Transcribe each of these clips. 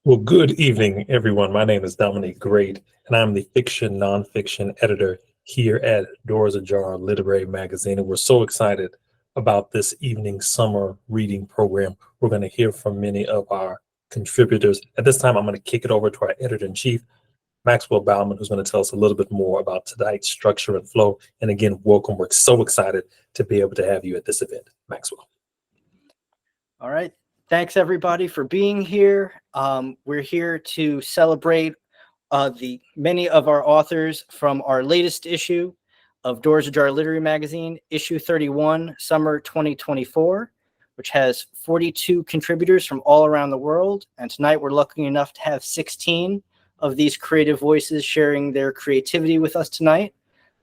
Well, good evening, everyone. My name is Dominique Grate, and I'm the fiction nonfiction editor here at Doors Ajar Literary Magazine. And we're so excited about this evening summer reading program. We're going to hear from many of our contributors. At this time, I'm going to kick it over to our editor-in-chief, Maxwell Bauman, who's going to tell us a little bit more about tonight's structure and flow. And again, welcome. We're so excited to be able to have you at this event, Maxwell. All right. Thanks, everybody, for being here. We're here to celebrate the many of our authors from our latest issue of Doors Ajar Literary Magazine, issue 31, summer 2024, which has 42 contributors from all around the world. And tonight we're lucky enough to have 16 of these creative voices sharing their creativity with us tonight.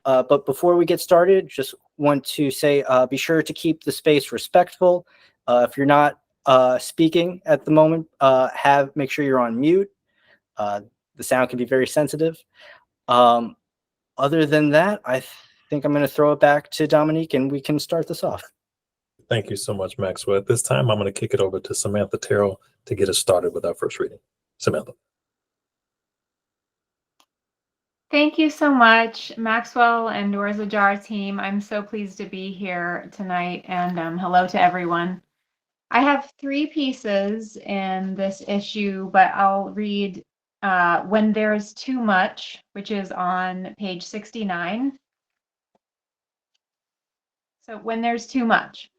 But before we get started, just want to say, be sure to keep the space respectful. If you're not speaking at the moment, make sure you're on mute. The sound can be very sensitive. Other than that, I think I'm going to throw it back to Dominique and we can start this off. Thank you so much, Maxwell. At this time, I'm going to kick it over to Samantha Terrell to get us started with our first reading. Samantha. Thank you so much, Maxwell and Doors Ajar team. I'm so pleased to be here tonight, and hello to everyone. I have 3 pieces in this issue, but I'll read When There's Too Much, which is on page 69. So, when there's too much.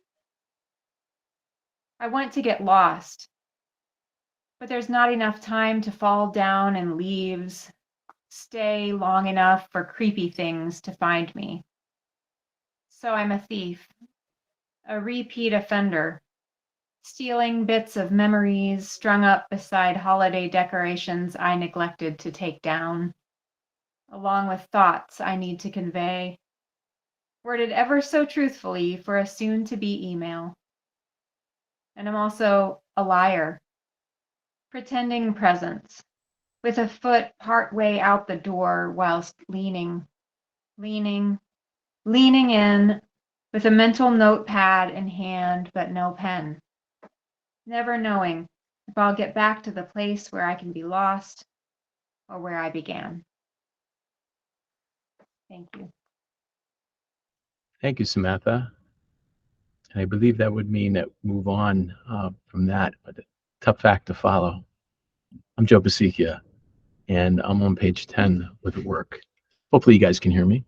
I want to get lost, but there's not enough time to fall down in leaves, stay long enough for creepy things to find me. So I'm a thief, a repeat offender, stealing bits of memories strung up beside holiday decorations I neglected to take down, along with thoughts I need to convey, worded ever so truthfully for a soon-to-be email. And I'm also a liar, pretending presence, with a foot partway out the door whilst leaning in, with a mental notepad in hand but no pen, never knowing if I'll get back to the place where I can be lost or where I began. Thank you. Thank you, Samantha. I believe that would mean that move on from that, but a tough act to follow. I'm Joe Bisicchia, and I'm on page 10 with the work. Hopefully you guys can hear me.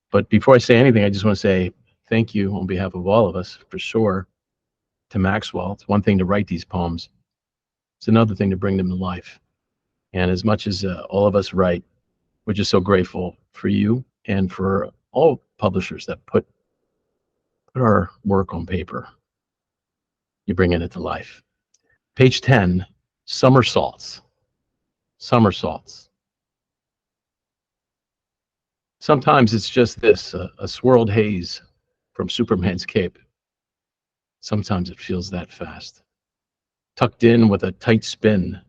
But before I say anything, I just want to say thank you on behalf of all of us, for sure, to Maxwell. It's one thing to write these poems. It's another thing to bring them to life. And as much as all of us write, we're just so grateful for you and for all publishers that put our work on paper. You're bringing it to life. Page 10, somersaults. Somersaults. Sometimes it's just this, a swirled haze from Superman's cape. Sometimes it feels that fast. Tucked in with a tight spin.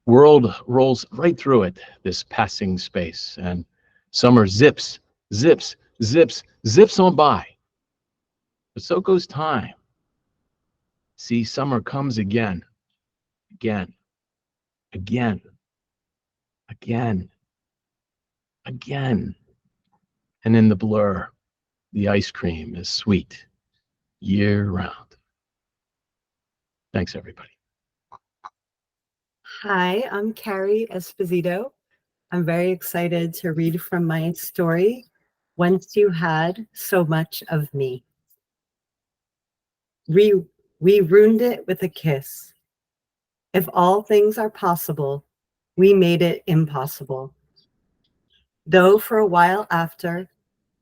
World rolls right through it, this passing space, and summer zips on by. But so goes time. See, summer comes again. And in the blur, the ice cream is sweet year round. Thanks, everybody. Hi, I'm Carrie Esposito. I'm very excited to read from my story, Once You Had So Much of Me. We ruined it with a kiss. If all things are possible, we made it impossible. Though for a while after,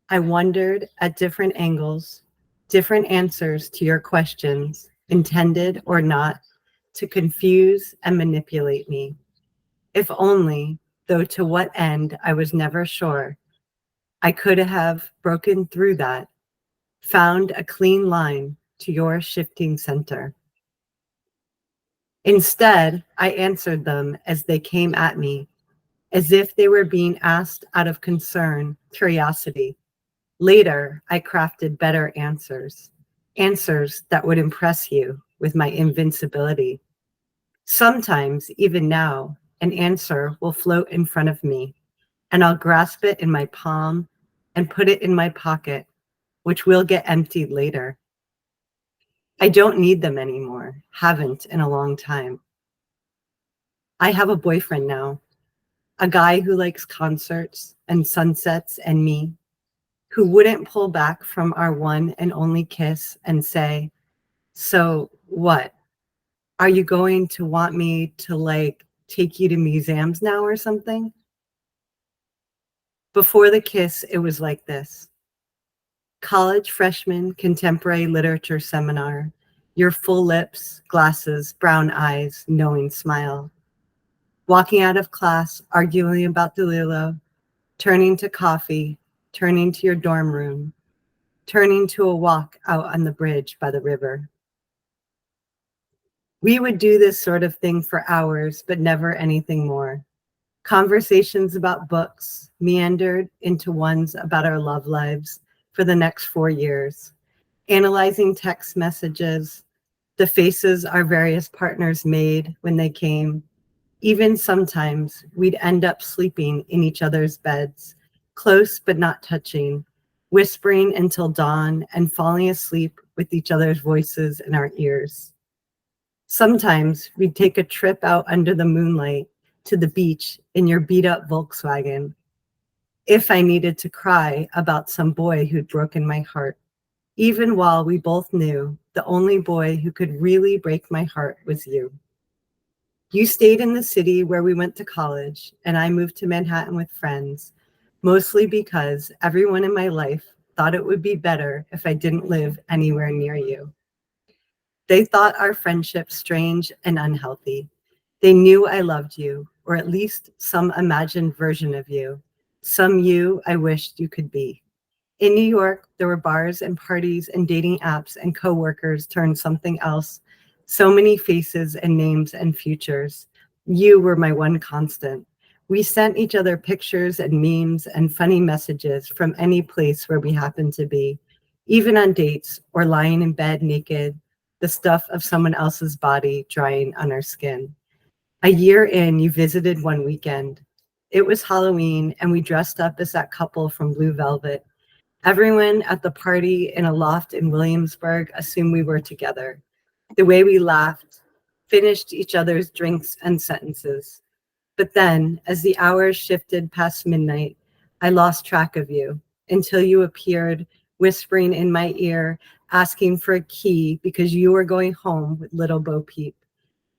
I wondered at different angles, different answers to your questions, intended or not, to confuse and manipulate me. If only, though to what end I was never sure, I could have broken through that, found a clean line to your shifting center. Instead, I answered them as they came at me, as if they were being asked out of concern, curiosity. Later, I crafted better answers that would impress you with my invincibility. Sometimes, even now, an answer will float in front of me, and I'll grasp it in my palm and put it in my pocket, which will get emptied later. I don't need them anymore, haven't in a long time. I have a boyfriend now, a guy who likes concerts and sunsets and me, who wouldn't pull back from our one and only kiss and say, "So what? Are you going to want me to take you to museums now or something?" Before the kiss, it was like this. College freshman contemporary literature seminar, your full lips, glasses, brown eyes, knowing smile. Walking out of class, arguing about Thériault, turning to coffee, turning to your dorm room, turning to a walk out on the bridge by the river. We would do this sort of thing for hours, but never anything more. Conversations about books meandered into ones about our love lives for the next 4 years, analyzing text messages, the faces our various partners made when they came. Even sometimes we'd end up sleeping in each other's beds, close but not touching, whispering until dawn and falling asleep with each other's voices in our ears. Sometimes we'd take a trip out under the moonlight to the beach in your beat-up Volkswagen, if I needed to cry about some boy who'd broken my heart, even while we both knew the only boy who could really break my heart was you. You stayed in the city where we went to college, and I moved to Manhattan with friends, mostly because everyone in my life thought it would be better if I didn't live anywhere near you. They thought our friendship strange and unhealthy. They knew I loved you, or at least some imagined version of you, some you I wished you could be. In New York, there were bars and parties and dating apps and coworkers turned something else. So many faces and names and futures. You were my one constant. We sent each other pictures and memes and funny messages from any place where we happened to be, even on dates or lying in bed naked, the stuff of someone else's body drying on our skin. A year in, you visited one weekend. It was Halloween, and we dressed up as that couple from Blue Velvet. Everyone at the party in a loft in Williamsburg assumed we were together. The way we laughed, finished each other's drinks and sentences. But then, as the hours shifted past midnight, I lost track of you until you appeared, whispering in my ear, asking for a key because you were going home with little Bo Peep.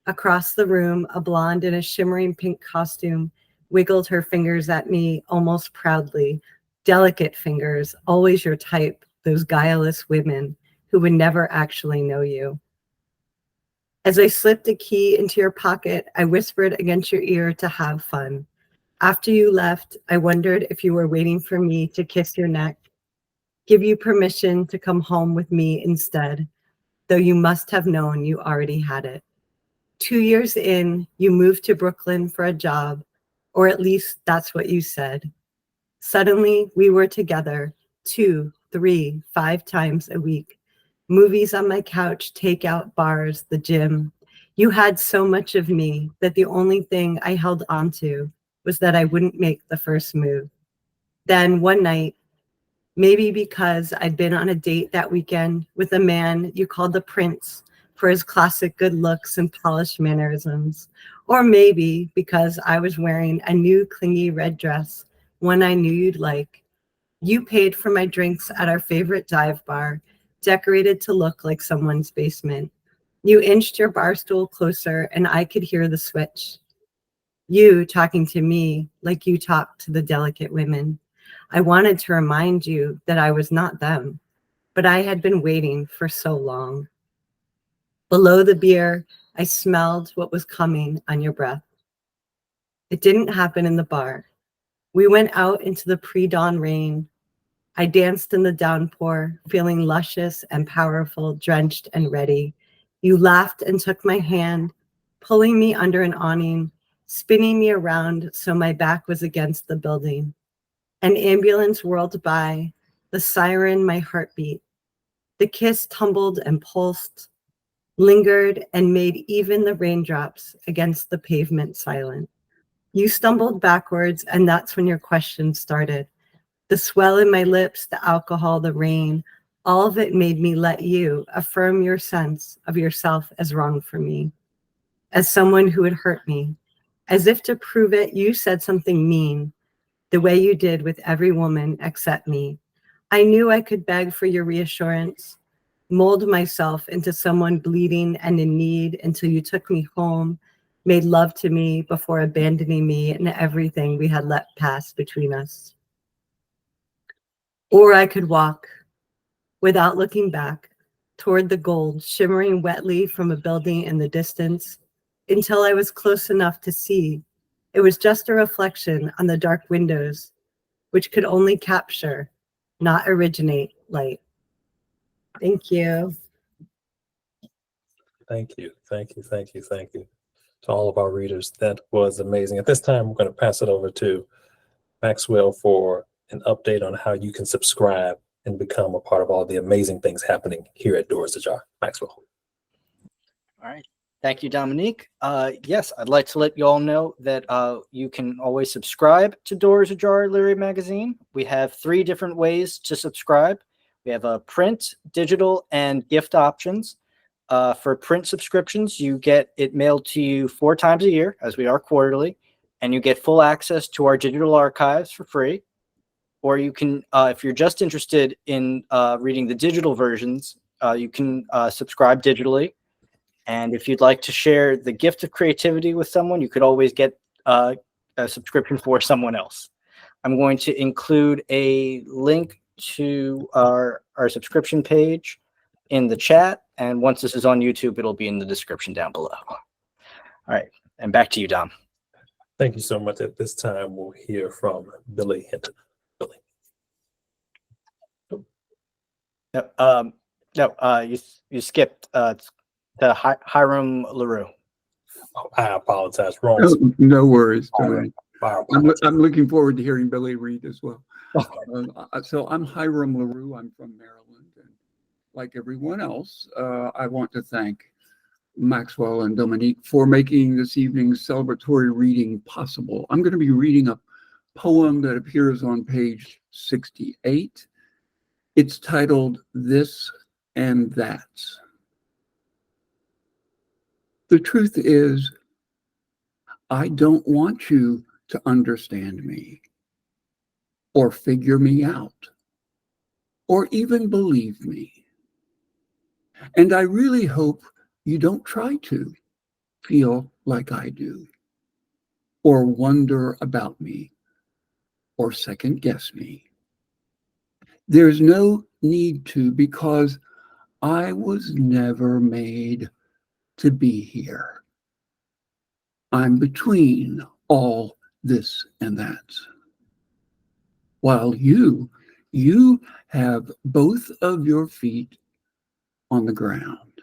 Across the room, a blonde in a shimmering pink costume wiggled her fingers at me almost proudly. Delicate fingers, always your type, those guileless women who would never actually know you. As I slipped a key into your pocket, I whispered against your ear to have fun. After you left, I wondered if you were waiting for me to kiss your neck, give you permission to come home with me instead, though you must have known you already had it. 2 years in, you moved to Brooklyn for a job, or at least that's what you said. Suddenly, we were together 2, 3, 5 times a week. Movies on my couch, takeout, bars, the gym. You had so much of me that the only thing I held onto was that I wouldn't make the first move. Then one night, maybe because I'd been on a date that weekend with a man you called the Prince for his classic good looks and polished mannerisms, or maybe because I was wearing a new clingy red dress, one I knew you'd like. You paid for my drinks at our favorite dive bar, decorated to look like someone's basement. You inched your bar stool closer and I could hear the switch. You talking to me like you talked to the delicate women. I wanted to remind you that I was not them, but I had been waiting for so long. Below the beer, I smelled what was coming on your breath. It didn't happen in the bar. We went out into the pre-dawn rain. I danced in the downpour, feeling luscious and powerful, drenched and ready. You laughed and took my hand, pulling me under an awning, spinning me around so my back was against the building. An ambulance whirled by, the siren my heartbeat. The kiss tumbled and pulsed. lingered and made even the raindrops against the pavement silent. You stumbled backwards, and that's when your questions started. The swell in my lips, the alcohol, the rain, all of it made me let you affirm your sense of yourself as wrong for me, as someone who had hurt me. As if to prove it, you said something mean, the way you did with every woman except me. I knew I could beg for your reassurance, mold myself into someone bleeding and in need until you took me home, made love to me before abandoning me and everything we had let pass between us. Or I could walk, without looking back, toward the gold shimmering wetly from a building in the distance, until I was close enough to see it was just a reflection on the dark windows, which could only capture, not originate, light. Thank you. Thank you. Thank you. Thank you. Thank you to all of our readers. That was amazing. At this time, we're going to pass it over to Maxwell for an update on how you can subscribe and become a part of all the amazing things happening here at Doors Ajar. Maxwell. All right. Thank you, Dominique. Yes, I'd like to let you all know that you can always subscribe to Doors Ajar Literary Magazine. We have 3 different ways to subscribe. We have a print, digital, and gift options. For print subscriptions, you get it mailed to you 4 times a year, as we are quarterly, and you get full access to our digital archives for free. Or you can, if you're just interested in reading the digital versions, you can subscribe digitally. And if you'd like to share the gift of creativity with someone, you could always get a subscription for someone else. I'm going to include a link to our subscription page in the chat. And once this is on YouTube, it'll be in the description down below. All right. And back to you, Dom. Thank you so much. At this time, we'll hear from Billie Hinton. Billie. You skipped to Hiram Larew. Oh, I apologize. Wrong. Oh, no worries. All right. I'm looking forward to hearing Billie read as well. So I'm Hiram Larew. I'm from Maryland. And like everyone else, I want to thank Maxwell and Dominique for making this evening's celebratory reading possible. I'm going to be reading a poem that appears on page 68. It's titled This and That. The truth is, I don't want you to understand me, or figure me out, or even believe me. And I really hope you don't try to feel like I do, or wonder about me, or second guess me. There's no need to, because I was never made to be here. I'm between all this and that. While you have both of your feet on the ground,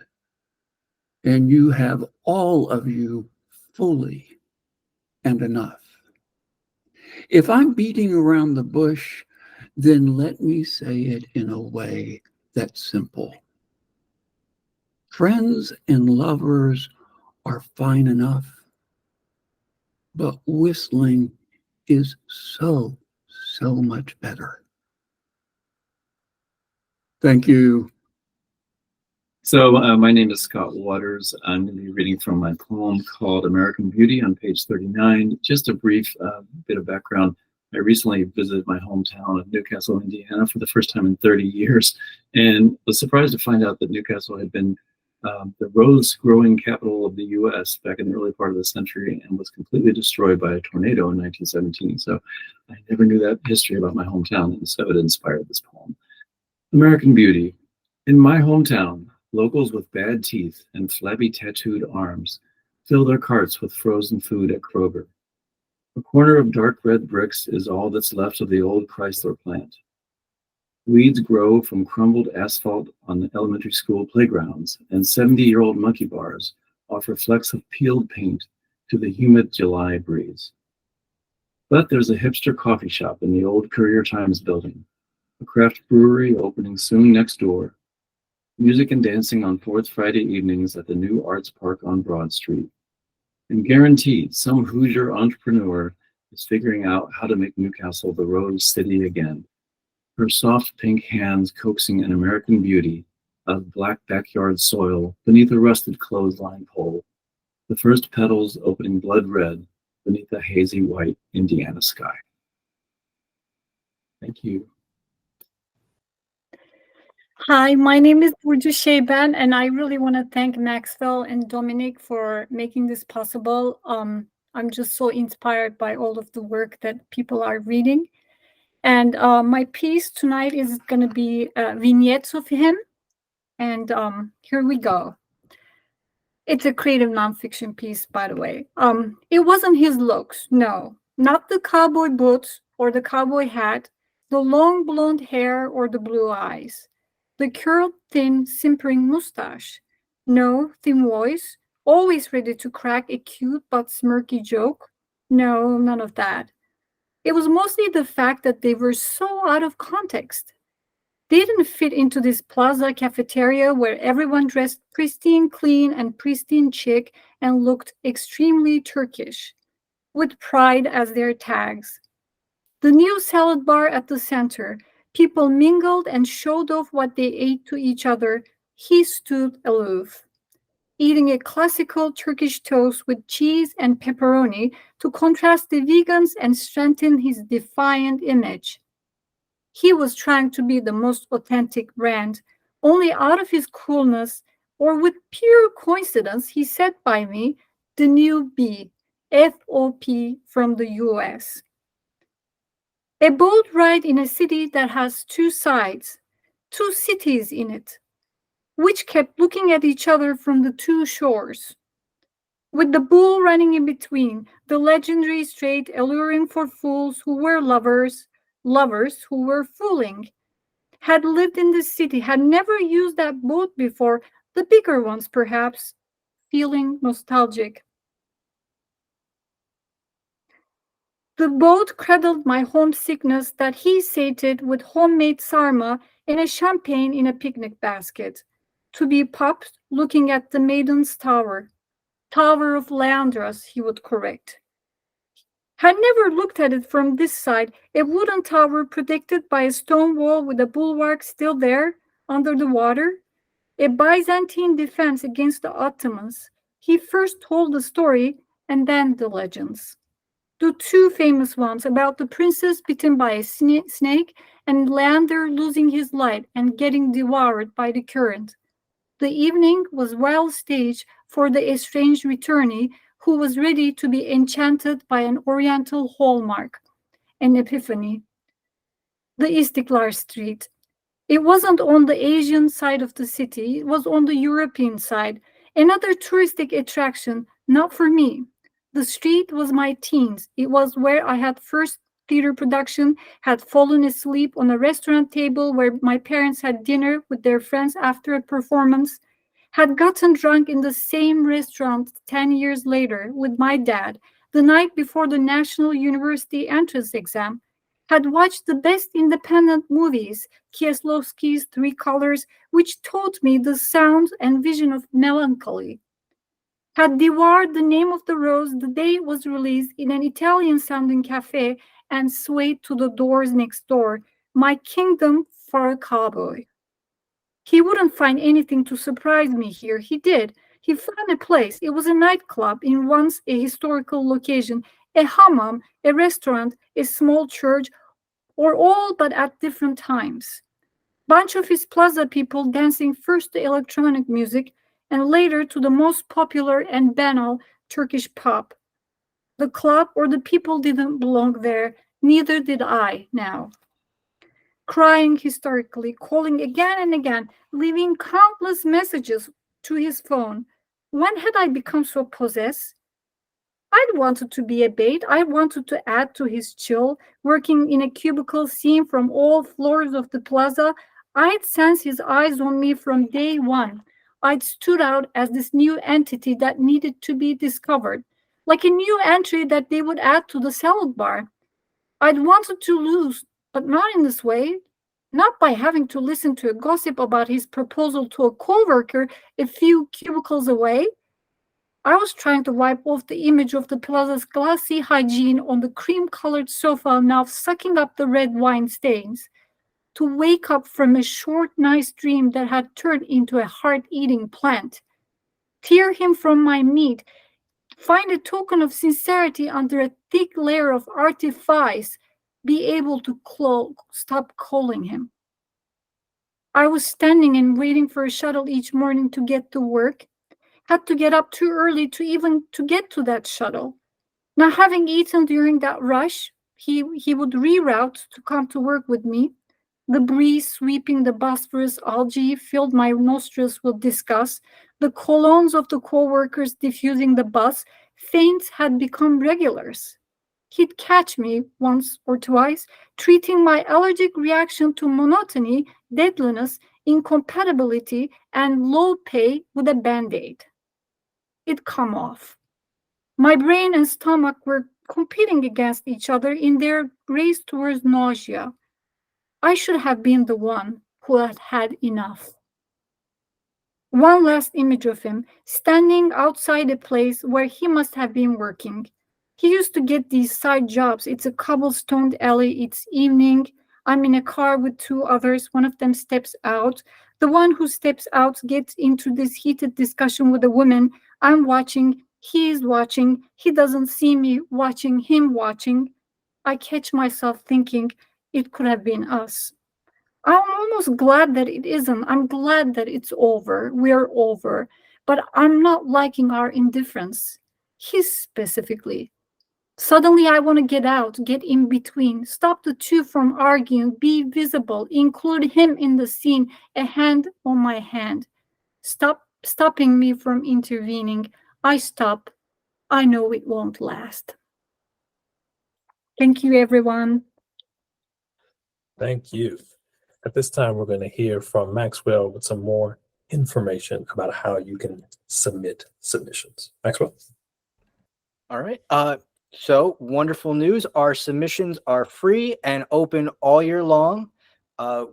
and you have all of you fully and enough. If I'm beating around the bush, then let me say it in a way that's simple. Friends and lovers are fine enough, but whistling is so much better. Thank you. So my name is Scott Waters. I'm going to be reading from my poem called American Beauty on page 39. Just a brief bit of background. I recently visited my hometown of Newcastle, Indiana for the first time in 30 years, and was surprised to find out that Newcastle had been the rose-growing capital of the U.S. back in the early part of the century and was completely destroyed by a tornado in 1917. So I never knew that history about my hometown, and so it inspired this poem. American Beauty. In my hometown, locals with bad teeth and flabby tattooed arms fill their carts with frozen food at Kroger. A corner of dark red bricks is all that's left of the old Chrysler plant. Weeds grow from crumbled asphalt on the elementary school playgrounds, and 70-year-old monkey bars offer flecks of peeled paint to the humid July breeze. But there's a hipster coffee shop in the old Courier Times building, a craft brewery opening soon next door, music and dancing on fourth Friday evenings at the New Arts Park on Broad Street. And guaranteed, some Hoosier entrepreneur is figuring out how to make Newcastle the Rose City again. Her soft pink hands coaxing an American beauty out of black backyard soil beneath a rusted clothesline pole. The first petals opening blood red beneath a hazy white Indiana sky. Thank you. Hi, my name is Burcu Seyben, and I really want to thank Maxwell and Dominique for making this possible. I'm just so inspired by all of the work that people are reading. And my piece tonight is going to be vignettes of him. And here we go. It's a creative nonfiction piece, by the way. It wasn't his looks, no, not the cowboy boots or the cowboy hat, the long blonde hair or the blue eyes. The curled, thin, simpering mustache. No, thin voice, always ready to crack a cute but smirky joke. No, none of that. It was mostly the fact that they were so out of context. They didn't fit into this plaza cafeteria where everyone dressed pristine clean and pristine chic and looked extremely Turkish, with pride as their tags. The new salad bar at the center, people mingled and showed off what they ate to each other. He stood aloof, eating a classical Turkish toast with cheese and pepperoni to contrast the vegans and strengthen his defiant image. He was trying to be the most authentic brand. Only out of his coolness, or with pure coincidence, he sat by me, the new B, FOP from the US. A boat ride in a city that has two sides, two cities in it, which kept looking at each other from the two shores. With the bull running in between, the legendary strait alluring for fools who were lovers, lovers who were fooling. Had lived in the city, had never used that boat before, the bigger ones perhaps, feeling nostalgic. The boat cradled my homesickness that he sated with homemade sarma and a champagne in a picnic basket, to be popped looking at the Maiden's Tower. Tower of Leandros, he would correct. Had never looked at it from this side, a wooden tower protected by a stone wall with a bulwark still there, under the water, a Byzantine defense against the Ottomans. He first told the story and then the legends. The two famous ones about the princess bitten by a snake and Leander losing his light and getting devoured by the current. The evening was well staged for the estranged returnee who was ready to be enchanted by an oriental hallmark, an epiphany. The Istiklal Street. It wasn't on the Asian side of the city, it was on the European side, another touristic attraction, not for me. The street was my teens. It was where I had first theater production, had fallen asleep on a restaurant table where my parents had dinner with their friends after a performance, had gotten drunk in the same restaurant 10 years later with my dad the night before the National University entrance exam, had watched the best independent movies, Kieslowski's Three Colors, which taught me the sound and vision of melancholy, had devoured The Name of the Rose the day it was released in an Italian-sounding cafe and swayed to the doors next door, my kingdom for a cowboy. He wouldn't find anything to surprise me here. He did. He found a place. It was a nightclub in once a historical location, a hammam, a restaurant, a small church, or all but at different times. Bunch of his plaza people dancing first to electronic music and later to the most popular and banal Turkish pop. The club or the people didn't belong there, neither did I now. Crying hysterically, calling again and again, leaving countless messages to his phone. When had I become so possessed? I'd wanted to be a bait. I wanted to add to his chill, working in a cubicle seen from all floors of the plaza. I'd sensed his eyes on me from day one. I'd stood out as this new entity that needed to be discovered, like a new entry that they would add to the salad bar. I'd wanted to lose, but not in this way. not by having to listen to a gossip about his proposal to a coworker a few cubicles away. I was trying to wipe off the image of the plaza's glassy hygiene on the cream-colored sofa, now sucking up the red wine stains, to wake up from a short, nice dream that had turned into a heart-eating plant, tear him from my meat, find a token of sincerity under a thick layer of artifice, be able to stop calling him. I was standing and waiting for a shuttle each morning to get to work, had to get up too early to get to that shuttle. Now, having eaten during that rush, he would reroute to come to work with me. The breeze sweeping the Bosphorus algae filled my nostrils with disgust. The colognes of the co-workers diffusing the bus, feints had become regulars. He'd catch me once or twice, treating my allergic reaction to monotony, deadliness, incompatibility, and low pay with a Band-Aid. It'd come off. My brain and stomach were competing against each other in their race towards nausea. I should have been the one who had had enough. One last image of him, standing outside a place where he must have been working. He used to get these side jobs. It's a cobblestoned alley. It's evening. I'm in a car with two others. One of them steps out. The one who steps out gets into this heated discussion with a woman. I'm watching. He is watching. He doesn't see me watching him watching. I catch myself thinking it could have been us. I'm almost glad that it isn't. I'm glad that it's over. We're over. But I'm not liking our indifference. His specifically. Suddenly I want to get out, get in between, stop the two from arguing, be visible, include him in the scene, a hand on my hand. Stopping me from intervening. I stop. I know it won't last. Thank you, everyone. Thank you. At this time, we're going to hear from Maxwell with some more information about how you can submit submissions. Maxwell? All right. So wonderful news. Our submissions are free and open all year long.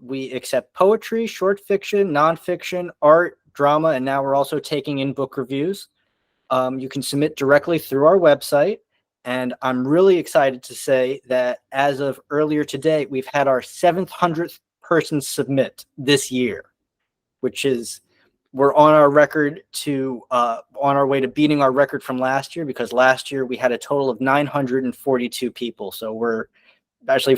We accept poetry, short fiction, nonfiction, art, drama, and now we're also taking in book reviews. You can submit directly through our website. And I'm really excited to say that as of earlier today, we've had our 700th person submit this year, which is, we're on our record to, on our way to beating our record from last year, because last year we had a total of 942 people. So we're actually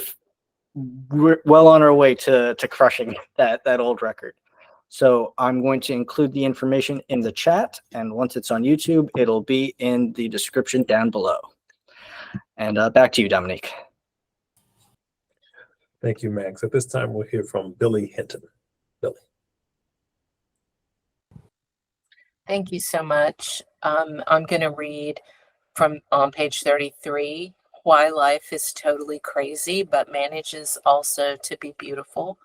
we're well on our way to crushing that old record. So I'm going to include the information in the chat, and once it's on YouTube, it'll be in the description down below. And back to you, Dominique. Thank you, Max. At this time, we'll hear from Billie Hinton. Billie. Thank you so much. I'm going to read from on page 33, Why Life is Totally Crazy, but Manages Also to Be Beautiful.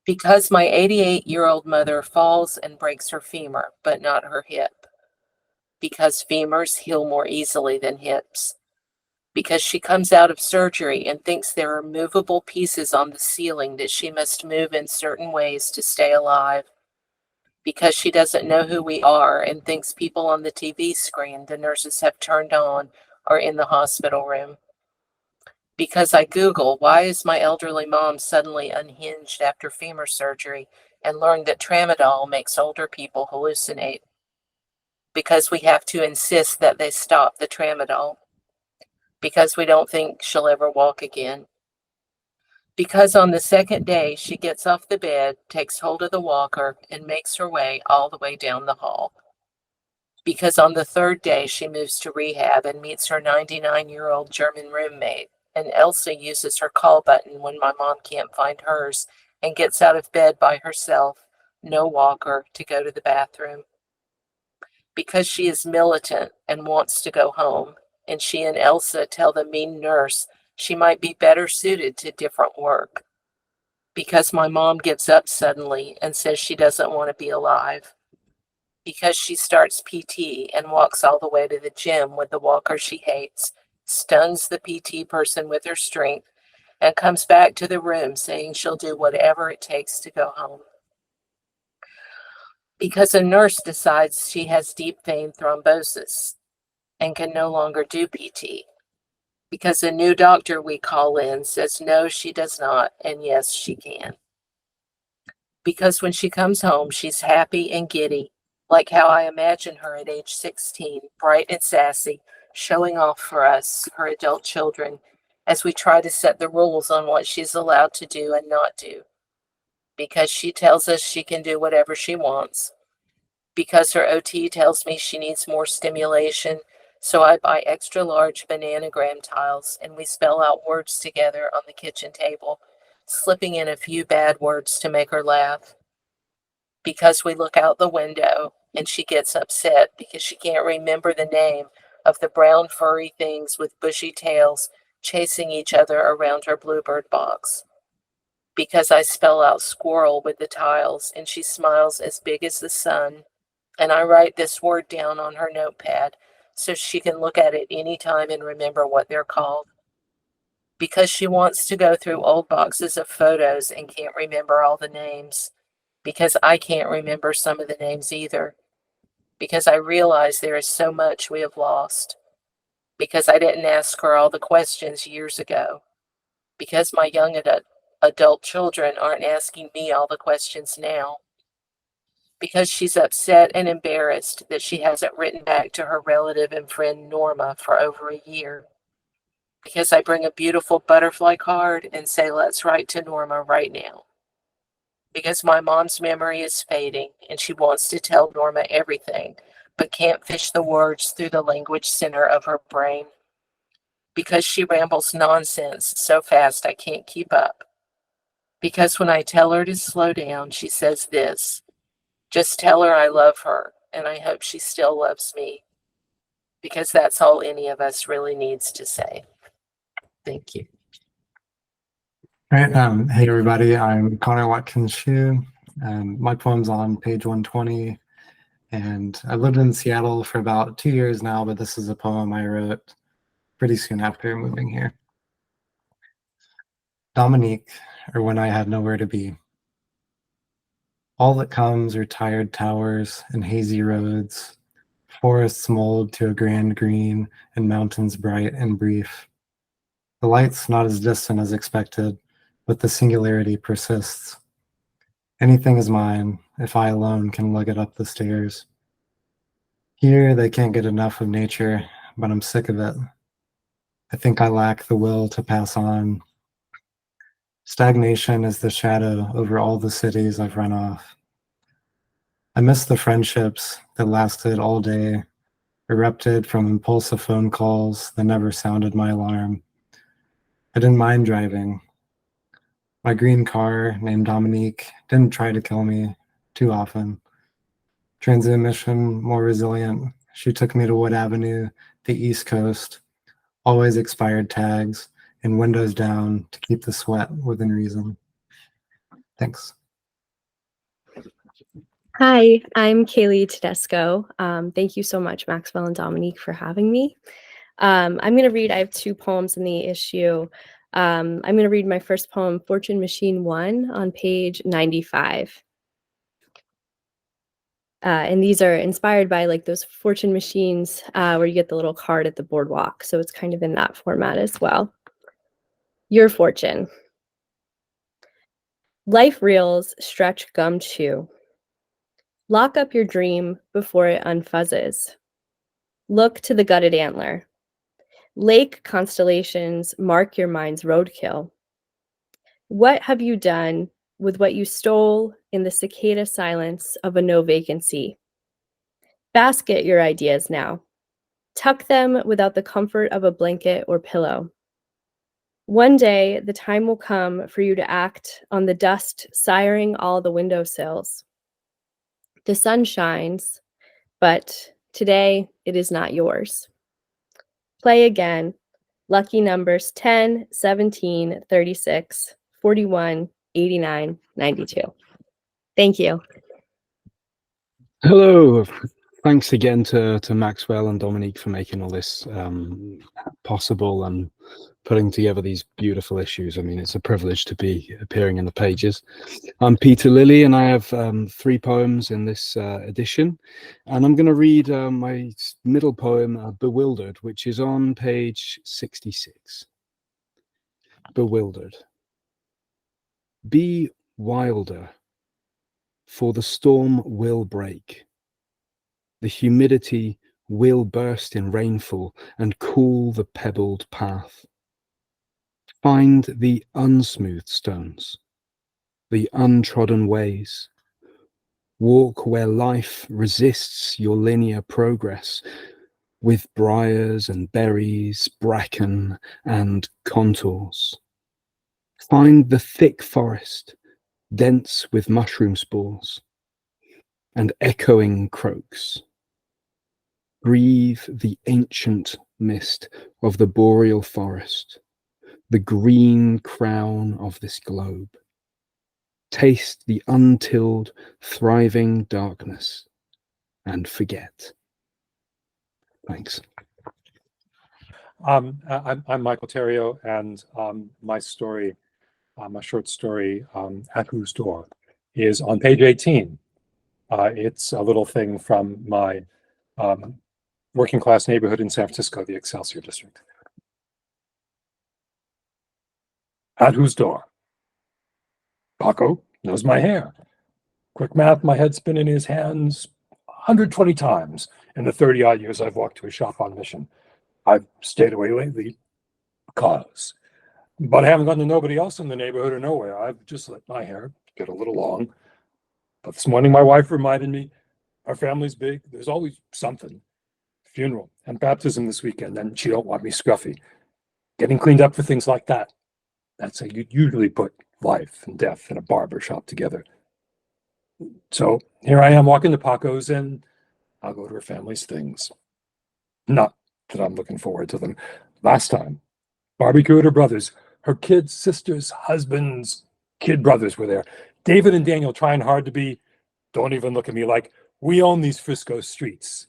Because my 88-year-old mother falls and breaks her femur, but not her hip. Because femurs heal more easily than hips. Because she comes out of surgery and thinks there are movable pieces on the ceiling that she must move in certain ways to stay alive. Because she doesn't know who we are and thinks people on the TV screen the nurses have turned on are in the hospital room. Because I Google, why is my elderly mom suddenly unhinged after femur surgery, and learned that tramadol makes older people hallucinate. Because we have to insist that they stop the tramadol. Because we don't think she'll ever walk again. Because on the second day, she gets off the bed, takes hold of the walker, and makes her way all the way down the hall. Because on the third day, she moves to rehab and meets her 99-year-old German roommate, and Elsa uses her call button when my mom can't find hers and gets out of bed by herself, no walker, to go to the bathroom. Because she is militant and wants to go home, and she and Elsa tell the mean nurse she might be better suited to different work. Because my mom gets up suddenly and says she doesn't want to be alive. Because she starts PT and walks all the way to the gym with the walker she hates, stuns the PT person with her strength, and comes back to the room saying she'll do whatever it takes to go home. Because a nurse decides she has deep vein thrombosis and can no longer do PT. Because a new doctor we call in says no, she does not, and yes, she can. Because when she comes home, she's happy and giddy, like how I imagine her at age 16, bright and sassy, showing off for us, her adult children, as we try to set the rules on what she's allowed to do and not do. Because she tells us she can do whatever she wants. Because her OT tells me she needs more stimulation, so I buy extra large bananagram tiles and we spell out words together on the kitchen table, slipping in a few bad words to make her laugh. Because we look out the window and she gets upset because she can't remember the name of the brown furry things with bushy tails chasing each other around her bluebird box. Because I spell out squirrel with the tiles and she smiles as big as the sun, and I write this word down on her notepad so she can look at it anytime and remember what they're called. Because she wants to go through old boxes of photos and can't remember all the names. Because I can't remember some of the names either. Because I realize there is so much we have lost. Because I didn't ask her all the questions years ago. Because my young adult children aren't asking me all the questions now. Because she's upset and embarrassed that she hasn't written back to her relative and friend Norma for over a year. Because I bring a beautiful butterfly card and say, let's write to Norma right now. Because my mom's memory is fading and she wants to tell Norma everything, but can't fish the words through the language center of her brain. Because she rambles nonsense so fast I can't keep up. Because when I tell her to slow down, she says this: just tell her I love her and I hope she still loves me. Because that's all any of us really needs to say. Thank you. All right. Hey, everybody. I'm Connor Watkins-Xu. My poem's on page 120. And I've lived in Seattle for about 2 years now, but this is a poem I wrote pretty soon after moving here. Dominique, or when I had nowhere to be. All that comes are tired towers and hazy roads, forests mold to a grand green and mountains bright and brief. The light's not as distant as expected, but the singularity persists. Anything is mine if I alone can lug it up the stairs. Here they can't get enough of nature, but I'm sick of it. I think I lack the will to pass on. Stagnation is the shadow over all the cities I've run off. I miss the friendships that lasted all day, erupted from impulsive phone calls that never sounded my alarm. I didn't mind driving. My green car, named Dominique, didn't try to kill me too often. Transmission more resilient. She took me to Wood Avenue, the East Coast, always expired tags, and windows down to keep the sweat within reason. Thanks. Hi, I'm Kailey Tedesco. Thank you so much, Maxwell and Dominique, for having me. I'm going to read, I have 2 poems in the issue. I'm going to read my first poem, Fortune Machine 1, on page 95. And these are inspired by like those fortune machines where you get the little card at the boardwalk. So it's kind of in that format as well. Your fortune. Life reels stretch gum chew. Lock up your dream before it unfuzzes. Look to the gutted antler. Lake constellations mark your mind's roadkill. What have you done with what you stole in the cicada silence of a no vacancy? Basket your ideas now. Tuck them without the comfort of a blanket or pillow. One day, the time will come for you to act on the dust siring all the windowsills. The sun shines, but today it is not yours. Play again. Lucky numbers 10, 17, 36, 41, 89, 92. Thank you. Hello. Thanks again to Maxwell and Dominique for making all this possible, and putting together these beautiful issues. I mean, it's a privilege to be appearing in the pages. I'm Peter Lilly, and I have 3 poems in this edition. And I'm going to read my middle poem, Bewildered, which is on page 66. Bewildered. Be wilder, for the storm will break. The humidity will burst in rainfall and cool the pebbled path. Find the unsmooth stones, the untrodden ways. Walk where life resists your linear progress, with briars and berries, bracken and contours. Find the thick forest, dense with mushroom spores and echoing croaks. Breathe the ancient mist of the boreal forest, the green crown of this globe. Taste the untilled, thriving darkness and forget. Thanks. I'm Michael Thériault, and my story, my short story, At Whose Door, is on page 18. It's a little thing from my working class neighborhood in San Francisco, the Excelsior district. At whose door? Paco knows my hair. Quick math, my head's been in his hands 120 times in the 30-odd years I've walked to his shop on mission. I've stayed away lately because, but I haven't gone to nobody else in the neighborhood or nowhere. I've just let my hair get a little long. But this morning my wife reminded me, our family's big, there's always something. Funeral and baptism this weekend, and she don't want me scruffy. Getting cleaned up for things like that. That's how you usually put life and death in a barber shop together. So here I am walking to Paco's, and I'll go to her family's things. Not that I'm looking forward to them. Last time, barbecue at her brother's. Her kids, sisters, husbands, kid brothers were there. David and Daniel trying hard to be, don't even look at me like, we own these Frisco streets.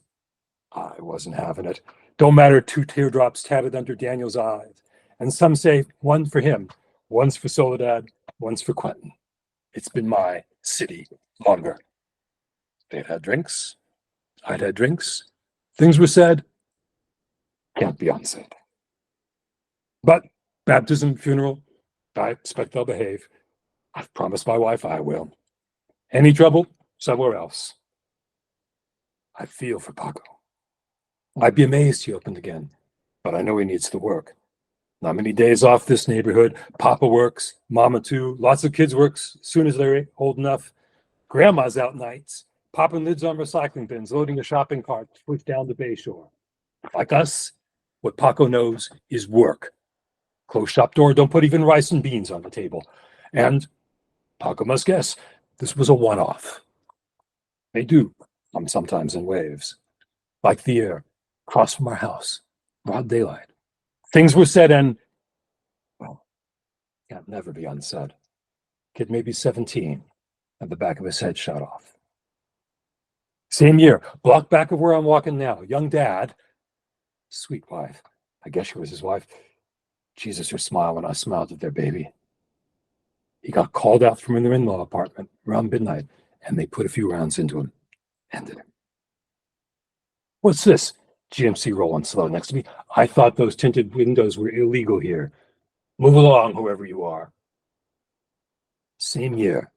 I wasn't having it. Don't matter, 2 teardrops tatted under Daniel's eyes. And some say, one for him, one's for Soledad, one's for Quentin. It's been my city longer. They'd had drinks. I'd had drinks. Things were said. Can't be unsaid. But baptism, funeral, I expect they'll behave. I've promised my wife I will. Any trouble, somewhere else. I feel for Paco. I'd be amazed he opened again, but I know he needs the work. Not many days off this neighborhood. Papa works, Mama too. Lots of kids works as soon as they're old enough. Grandma's out nights, popping lids on recycling bins, loading a shopping cart to push down the Bayshore. Like us, what Paco knows is work. Close shop door, don't put even rice and beans on the table. And Paco must guess, this was a one-off. They do come sometimes in waves. Like the air, across from our house, broad daylight. Things were said and, well, can't never be unsaid. Kid may be 17, and the back of his head shot off. Same year, block back of where I'm walking now, young dad, sweet wife, I guess she was his wife. Jesus, her smile when I smiled at their baby. He got called out from their in-law apartment around midnight, and they put a few rounds into him. Ended him. What's this? GMC rolling slow next to me. I thought those tinted windows were illegal here. Move along, whoever you are. Same year.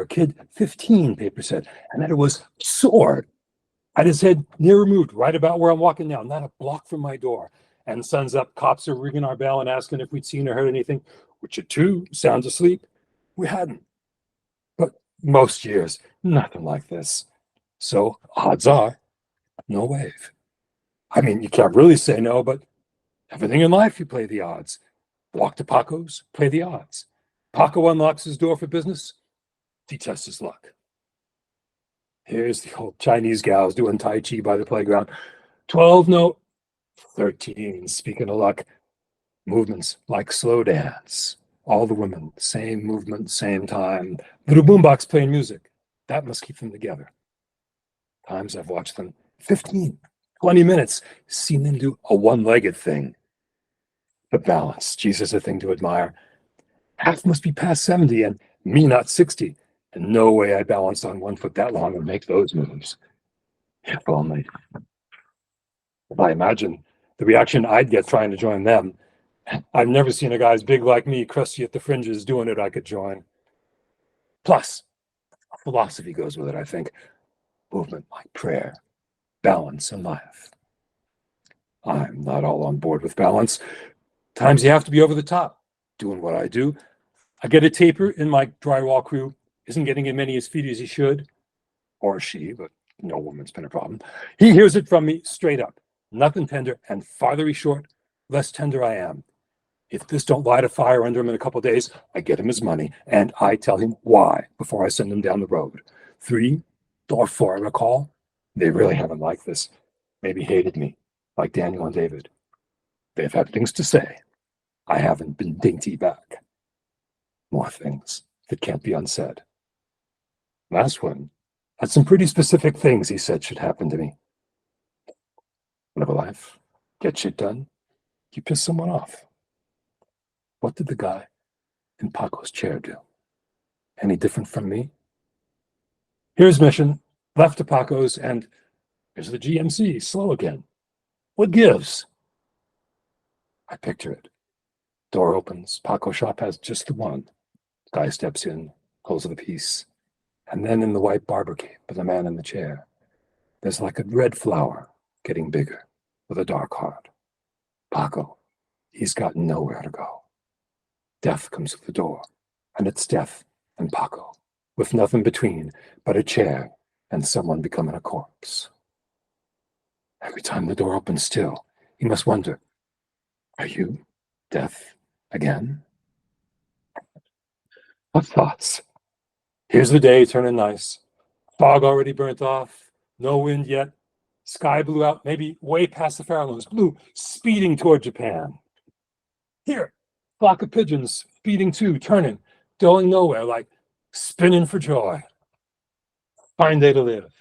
Kid 15, paper said, and that it was sword. Had his head near removed, right about where I'm walking now, not a block from my door. And sun's up, cops are ringing our bell and asking if we'd seen or heard anything. Which at 2, sound asleep. We hadn't. But most years, nothing like this. So odds are, no wave. I mean, you can't really say no, but everything in life you play the odds. Walk to Paco's, play the odds. Paco unlocks his door for business, detest his luck. Here's the old Chinese gals doing Tai Chi by the playground. 12, no, 13, speaking of luck. Movements like slow dance. All the women, same movement, same time. Little boombox playing music. That must keep them together. Times I've watched them 15, 20 minutes, seen them do a one-legged thing. The balance, Jesus, a thing to admire. Half must be past 70 and me not 60. And no way I balanced on one foot that long and make those moves. If only. If I imagine the reaction I'd get trying to join them. I've never seen a guy as big like me, crusty at the fringes, doing it I could join. Plus, philosophy goes with it, I think. Movement like prayer, balance and life. I'm not all on board with balance. Times you have to be over the top, doing what I do. I get a taper in my drywall crew, isn't getting as many as feet as he should. Or she, but no woman's been a problem. He hears it from me straight up. Nothing tender, and farther he's short, less tender I am. If this don't light a fire under him in a couple of days, I get him his money, and I tell him why before I send him down the road. 3 or 4, I recall. They really haven't liked this. Maybe hated me, like Daniel and David. They've had things to say. I haven't been dainty back. More things that can't be unsaid. Last one had some pretty specific things he said should happen to me. Live a life, get shit done, you piss someone off. What did the guy in Paco's chair do? Any different from me? Here's mission, left to Paco's, and here's the GMC, slow again. What gives? I picture it. Door opens, Paco shop has just the one. Guy steps in, close of the piece. And then in the white barber cape of the man in the chair, there's like a red flower getting bigger with a dark heart. Paco, he's got nowhere to go. Death comes to the door, and it's death and Paco, with nothing between but a chair and someone becoming a corpse. Every time the door opens still, he must wonder, are you death again? What thoughts? Here's the day turning nice. Fog already burnt off, no wind yet. Sky blue out, maybe way past the Farallones, blue, speeding toward Japan. Here, flock of pigeons, speeding too, turning, going nowhere, like spinning for joy. Fine day to live.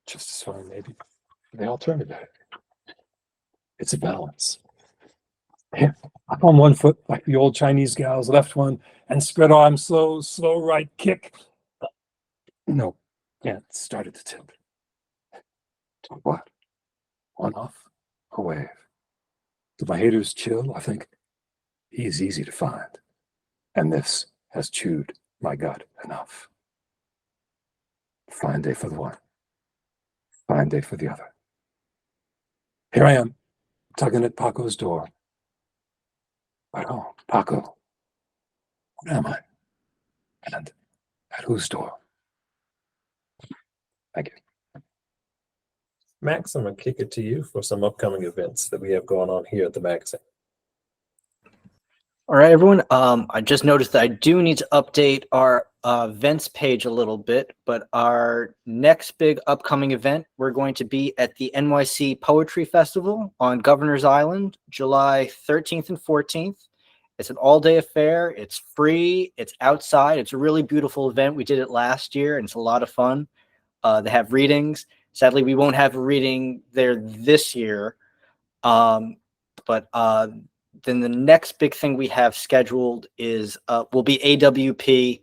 Just as fine, maybe, for the alternative. It's a balance. Here, up on one foot, like the old Chinese gals, left one, and spread arm, slow right kick. No, can't start at the tip. To what? One off, a wave. Do my haters chill? I think he's easy to find. And this has chewed my gut enough. Fine day for the one. Fine day for the other. Here I am, tugging at Paco's door. But oh, Paco, what am I? And at whose door? Thank you. Max, I'm going to kick it to you for some upcoming events that we have going on here at the magazine. All right, everyone. I just noticed that I do need to update our events page a little bit, but our next big upcoming event, we're going to be at the NYC Poetry Festival on Governor's Island, July 13th and 14th. It's an all-day affair. It's free. It's outside. It's a really beautiful event. We did it last year, and it's a lot of fun. They have readings. Sadly, we won't have a reading there this year, but then the next big thing we have scheduled is will be AWP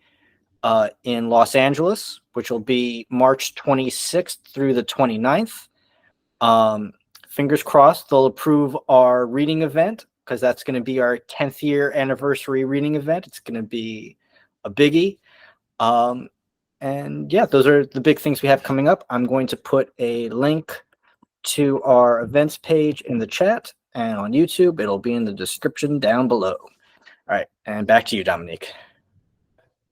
in Los Angeles, which will be March 26th through the 29th. Fingers crossed they'll approve our reading event, because that's going to be our 10th year anniversary reading event. It's going to be a biggie. And yeah, those are the big things we have coming up. I'm going to put a link to our events page in the chat, and on YouTube, it'll be in the description down below. All right, and back to you, Dominique.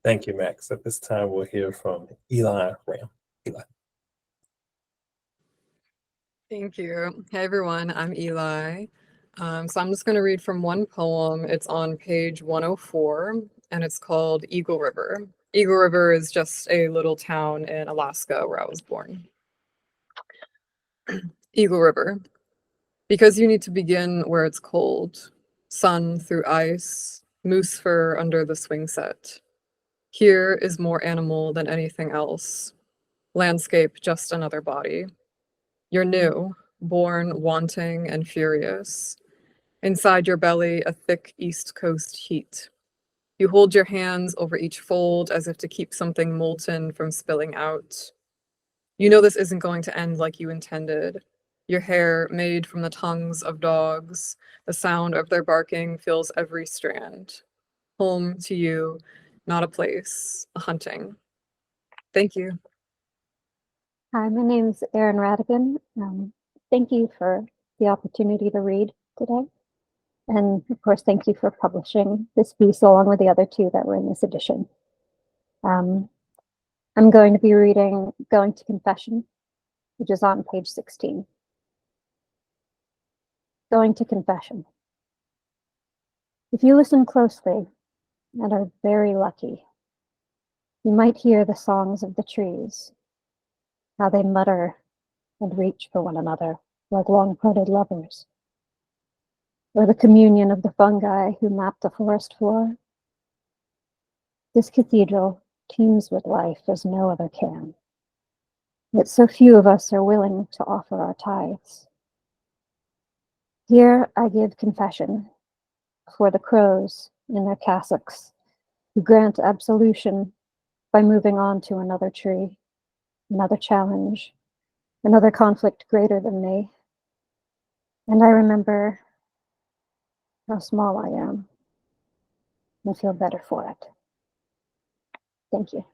Thank you, Max. At this time, we'll hear from Eli Rahm. Eli. Thank you. Hey, everyone. I'm Eli. So I'm just going to read from one poem. It's on page 104, and it's called Eagle River. Eagle River is just a little town in Alaska where I was born. Eagle River. Because you need to begin where it's cold. Sun through ice, moose fur under the swing set. Here is more animal than anything else. Landscape, just another body. You're new, born wanting and furious. Inside your belly, a thick East Coast heat. You hold your hands over each fold as if to keep something molten from spilling out. You know this isn't going to end like you intended. Your hair made from the tongues of dogs. The sound of their barking fills every strand. Home to you, not a place, a hunting. Thank you. Hi, my name's Erin Ratigan. Thank you for the opportunity to read today. And of course, thank you for publishing this piece along with the other two that were in this edition. I'm going to be reading Going to Confession, which is on page 16. Going to Confession. If you listen closely and are very lucky, you might hear the songs of the trees, how they mutter and reach for one another like long-parted lovers, or the communion of the fungi who map the forest floor. This cathedral teems with life as no other can, yet so few of us are willing to offer our tithes. Here I give confession for the crows in their cassocks who grant absolution by moving on to another tree, another challenge, another conflict greater than me. And I remember how small I am and feel better for it. Thank you.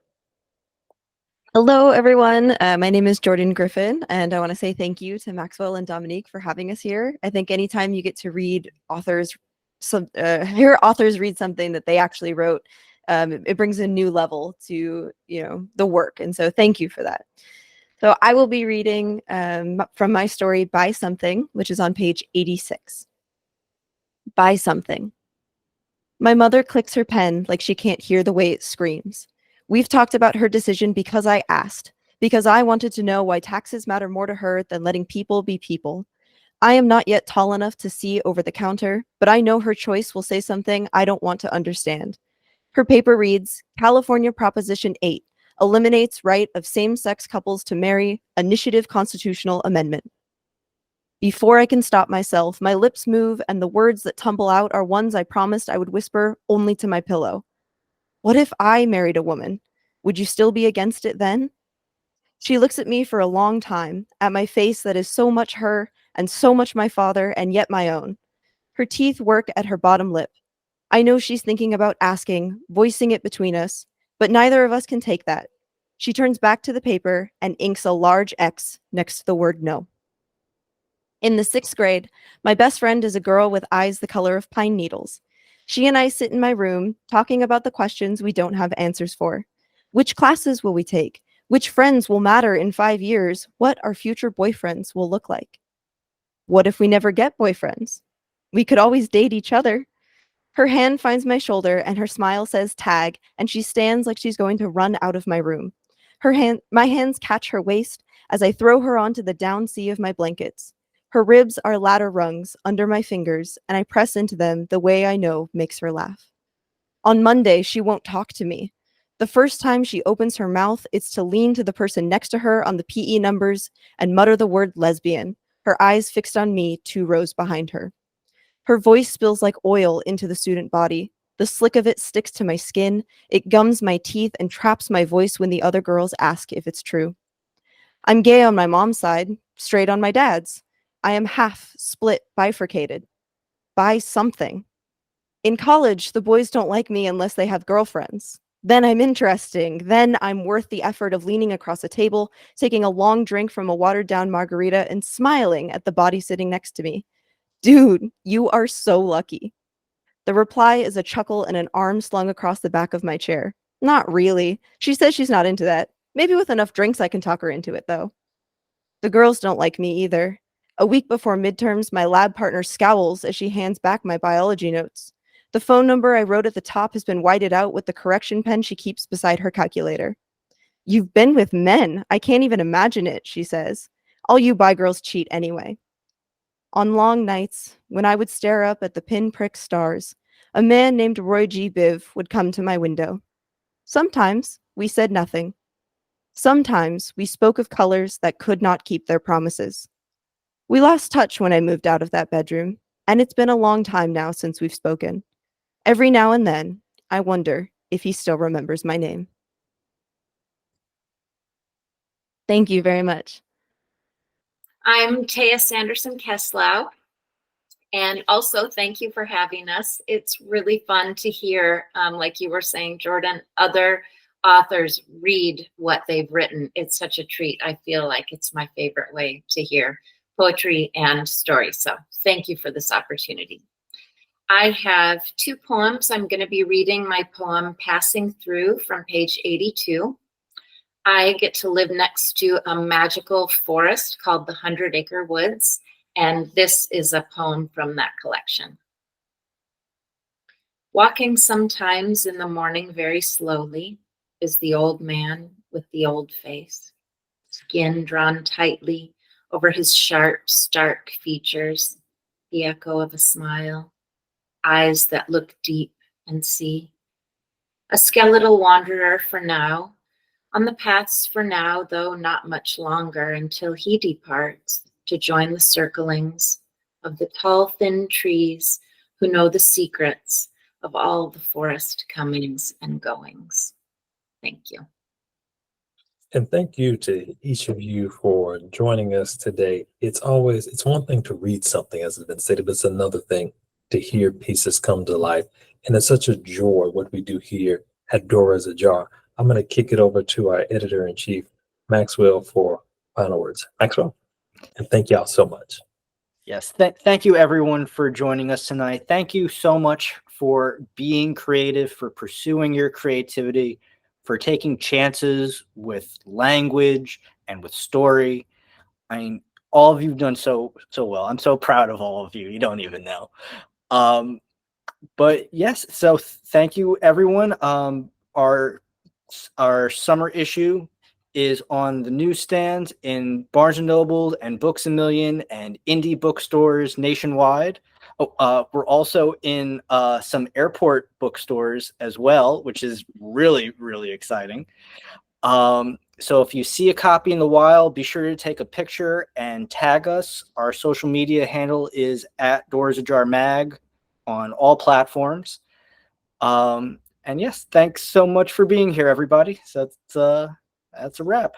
Hello, everyone. My name is Jordan Griffin, and I want to say thank you to Maxwell and Dominique for having us here. I think anytime you get to read authors, hear authors read something that they actually wrote, it brings a new level to the work, and so thank you for that. So I will be reading from my story By Something, which is on page 86. By Something. My mother clicks her pen like she can't hear the way it screams. We've talked about her decision because I asked, because I wanted to know why taxes matter more to her than letting people be people. I am not yet tall enough to see over the counter, but I know her choice will say something I don't want to understand. Her paper reads, California Proposition 8, eliminates right of same-sex couples to marry, initiative constitutional amendment. Before I can stop myself, my lips move and the words that tumble out are ones I promised I would whisper only to my pillow. What if I married a woman? Would you still be against it then? She looks at me for a long time, at my face that is so much her and so much my father and yet my own. Her teeth work at her bottom lip. I know she's thinking about asking, voicing it between us, but neither of us can take that. She turns back to the paper and inks a large X next to the word no. In the 6th grade, my best friend is a girl with eyes the color of pine needles. She and I sit in my room talking about the questions we don't have answers for. Which classes will we take? Which friends will matter in 5 years? What our future boyfriends will look like? What if we never get boyfriends? We could always date each other. Her hand finds my shoulder and her smile says tag, and she stands like she's going to run out of my room. My hands catch her waist as I throw her onto the down sea of my blankets. Her ribs are ladder rungs under my fingers, and I press into them the way I know makes her laugh. On Monday, she won't talk to me. The first time she opens her mouth, it's to lean to the person next to her on the PE numbers and mutter the word lesbian, her eyes fixed on me 2 rows behind her. Her voice spills like oil into the student body. The slick of it sticks to my skin. It gums my teeth and traps my voice when the other girls ask if it's true. I'm gay on my mom's side, straight on my dad's. I am half, split, bifurcated. By something. In college, the boys don't like me unless they have girlfriends. Then I'm interesting. Then I'm worth the effort of leaning across a table, taking a long drink from a watered-down margarita, and smiling at the body sitting next to me. Dude, you are so lucky. The reply is a chuckle and an arm slung across the back of my chair. Not really. She says she's not into that. Maybe with enough drinks I can talk her into it, though. The girls don't like me either. A week before midterms, my lab partner scowls as she hands back my biology notes. The phone number I wrote at the top has been whited out with the correction pen she keeps beside her calculator. You've been with men. I can't even imagine it, she says. All you bi girls cheat anyway. On long nights, when I would stare up at the pinprick stars, a man named Roy G. Biv would come to my window. Sometimes we said nothing. Sometimes we spoke of colors that could not keep their promises. We lost touch when I moved out of that bedroom. And it's been a long time now since we've spoken. Every now and then, I wonder if he still remembers my name. Thank you very much. I'm Taya Sanderson Kesslau. And also, thank you for having us. It's really fun to hear, like you were saying, Jordan, other authors read what they've written. It's such a treat. I feel like it's my favorite way to hear poetry and story. So thank you for this opportunity. I have 2 poems. I'm going to be reading my poem Passing Through from page 82. I get to live next to a magical forest called the 100 Acre Woods, and this is a poem from that collection. Walking sometimes in the morning very slowly is the old man with the old face, skin drawn tightly over his sharp, stark features, the echo of a smile, eyes that look deep and see. A skeletal wanderer for now, on the paths for now, though not much longer until he departs to join the circlings of the tall, thin trees who know the secrets of all the forest comings and goings. Thank you. And thank you to each of you for joining us today. It's one thing to read something, as has been stated, but it's another thing to hear pieces come to life. And it's such a joy what we do here at Doors Ajar. I'm going to kick it over to our editor-in-chief, Maxwell, for final words. Maxwell, and thank y'all so much. Yes, thank you everyone for joining us tonight. Thank you so much for being creative, for pursuing your creativity, for taking chances with language and with story. I mean, all of you've done so well. I'm so proud of all of you. You don't even know. But yes, so thank you everyone. Our summer issue is on the newsstands in Barnes & Noble and Books A Million and indie bookstores nationwide. We're also in some airport bookstores as well, which is really, really exciting. So if you see a copy in the wild, be sure to take a picture and tag us. Our social media handle is @DoorsAjarMag on all platforms. And yes, thanks so much for being here, everybody. So that's a wrap.